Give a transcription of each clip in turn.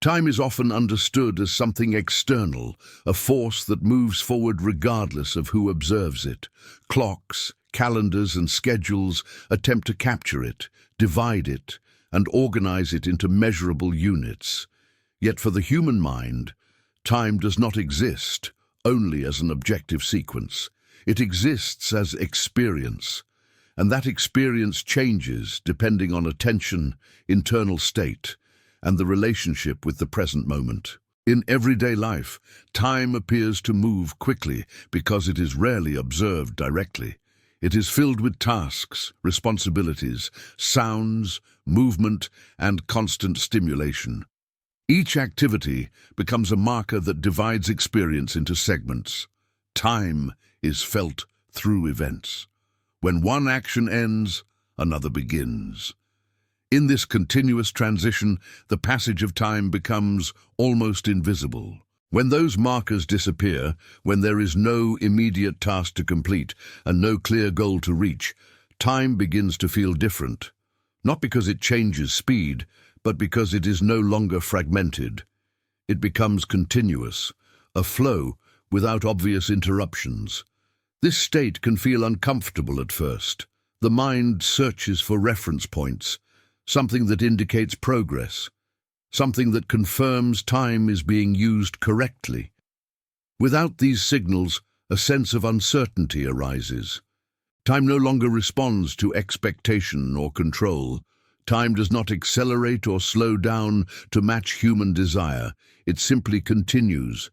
Time is often understood as something external, a force that moves forward regardless of who observes it. Clocks, calendars, and schedules attempt to capture it, divide it, and organize it into measurable units. Yet for the human mind, time does not exist only as an objective sequence. It exists as experience, and that experience changes depending on attention, internal state, and the relationship with the present moment. In everyday life, time appears to move quickly because it is rarely observed directly. It is filled with tasks, responsibilities, sounds, movement, and constant stimulation. Each activity becomes a marker that divides experience into segments. Time is felt through events. When one action ends, another begins. In this continuous transition, the passage of time becomes almost invisible. When those markers disappear, when there is no immediate task to complete and no clear goal to reach, time begins to feel different. Not because it changes speed, but because it is no longer fragmented. It becomes continuous, a flow without obvious interruptions. This state can feel uncomfortable at first. The mind searches for reference points, something that indicates progress, something that confirms time is being used correctly. Without these signals, a sense of uncertainty arises. Time no longer responds to expectation or control. Time does not accelerate or slow down to match human desire. It simply continues.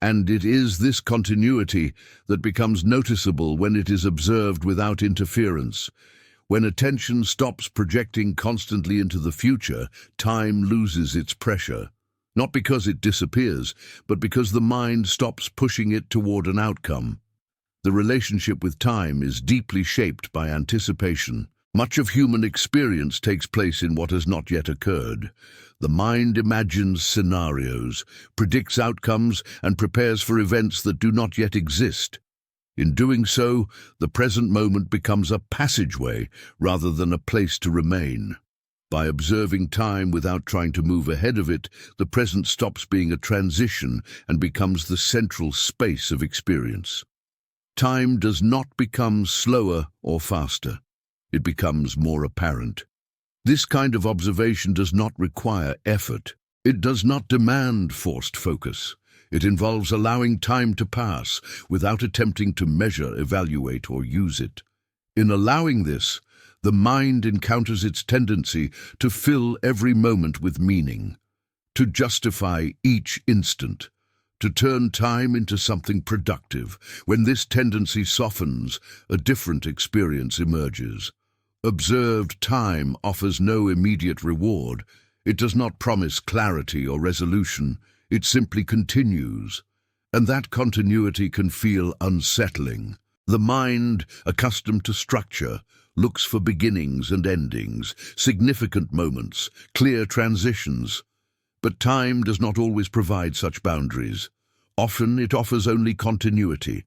And it is this continuity that becomes noticeable when it is observed without interference. When attention stops projecting constantly into the future, time loses its pressure. Not because it disappears, but because the mind stops pushing it toward an outcome. The relationship with time is deeply shaped by anticipation. Much of human experience takes place in what has not yet occurred. The mind imagines scenarios, predicts outcomes, and prepares for events that do not yet exist. In doing so, the present moment becomes a passageway rather than a place to remain. By observing time without trying to move ahead of it, the present stops being a transition and becomes the central space of experience. Time does not become slower or faster. It becomes more apparent. This kind of observation does not require effort. It does not demand forced focus. It involves allowing time to pass without attempting to measure, evaluate, or use it. In allowing this, the mind encounters its tendency to fill every moment with meaning, to justify each instant, to turn time into something productive. When this tendency softens, a different experience emerges. Observed time offers no immediate reward. It does not promise clarity or resolution. It simply continues, and that continuity can feel unsettling. The mind, accustomed to structure, looks for beginnings and endings, significant moments, clear transitions. But time does not always provide such boundaries. Often it offers only continuity.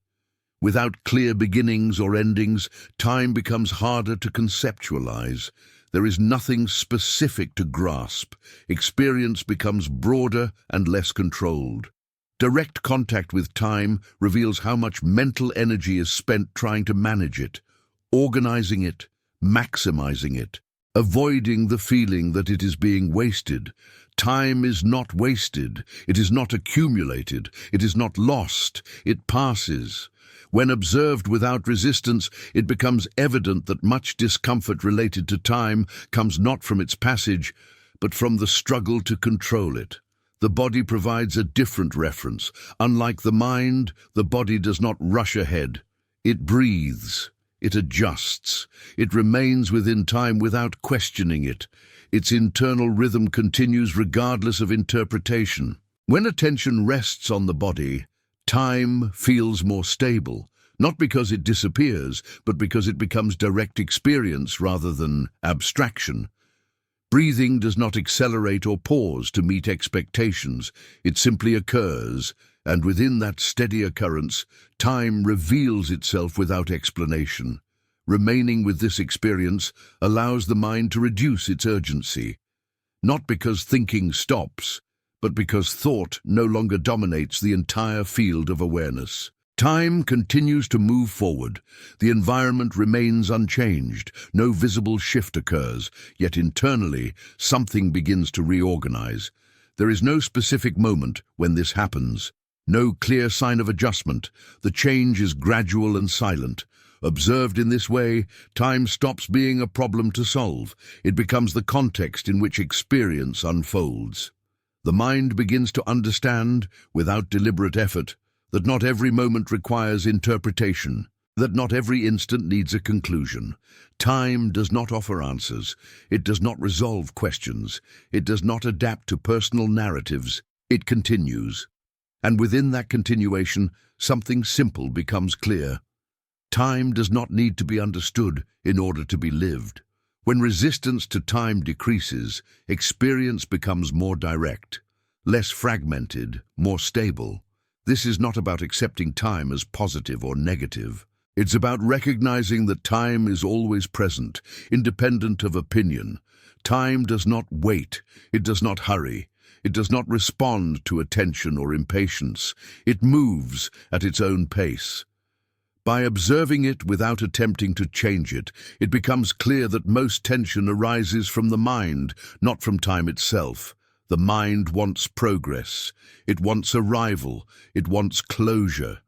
Without clear beginnings or endings, time becomes harder to conceptualize. There is nothing specific to grasp. Experience becomes broader and less controlled. Direct contact with time reveals how much mental energy is spent trying to manage it, organizing it, maximizing it, avoiding the feeling that it is being wasted. Time is not wasted. It is not accumulated. It is not lost. It passes. When observed without resistance, it becomes evident that much discomfort related to time comes not from its passage, but from the struggle to control it. The body provides a different reference. Unlike the mind, the body does not rush ahead. It breathes. It adjusts. It remains within time without questioning it. Its internal rhythm continues regardless of interpretation. When attention rests on the body, time feels more stable, not because it disappears, but because it becomes direct experience rather than abstraction. Breathing does not accelerate or pause to meet expectations. It simply occurs, and within that steady occurrence, time reveals itself without explanation. Remaining with this experience allows the mind to reduce its urgency, not because thinking stops, but because thought no longer dominates the entire field of awareness. Time continues to move forward. The environment remains unchanged. No visible shift occurs, yet internally something begins to reorganize. There is no specific moment when this happens. No clear sign of adjustment. The change is gradual and silent. Observed in this way, time stops being a problem to solve. It becomes the context in which experience unfolds. The mind begins to understand, without deliberate effort, that not every moment requires interpretation, that not every instant needs a conclusion. Time does not offer answers. It does not resolve questions. It does not adapt to personal narratives. It continues. And within that continuation, something simple becomes clear. Time does not need to be understood in order to be lived. When resistance to time decreases, experience becomes more direct, less fragmented, more stable. This is not about accepting time as positive or negative. It's about recognizing that time is always present, independent of opinion. Time does not wait. It does not hurry. It does not respond to attention or impatience. It moves at its own pace. By observing it without attempting to change it, it becomes clear that most tension arises from the mind, not from time itself. The mind wants progress. It wants arrival. It wants closure.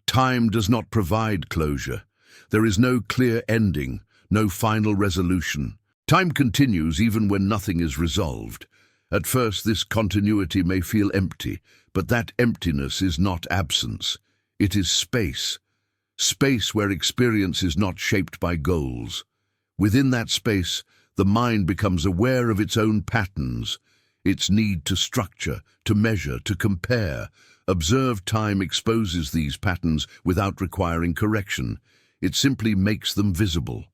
Time does not provide closure. There is no clear ending, no final resolution. Time continues even when nothing is resolved. At first, this continuity may feel empty, but that emptiness is not absence. It is space. Space where experience is not shaped by goals. Within that space, the mind becomes aware of its own patterns, its need to structure, to measure, to compare. Observed time exposes these patterns without requiring correction. It simply makes them visible.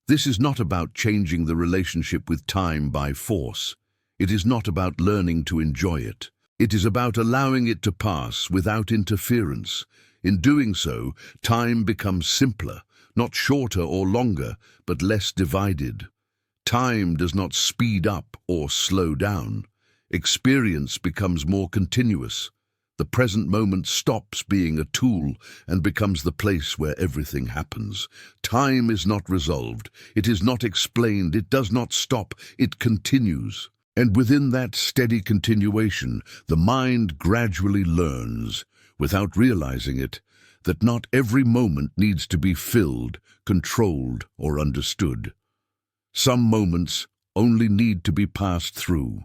This is not about changing the relationship with time by force. It is not about learning to enjoy it. It is about allowing it to pass without interference. In doing so, time becomes simpler, not shorter or longer, but less divided. Time does not speed up or slow down. Experience becomes more continuous. The present moment stops being a tool and becomes the place where everything happens. Time is not resolved. It is not explained. It does not stop. It continues. And within that steady continuation, the mind gradually learns, without realizing it, that not every moment needs to be filled, controlled, or understood. Some moments only need to be passed through.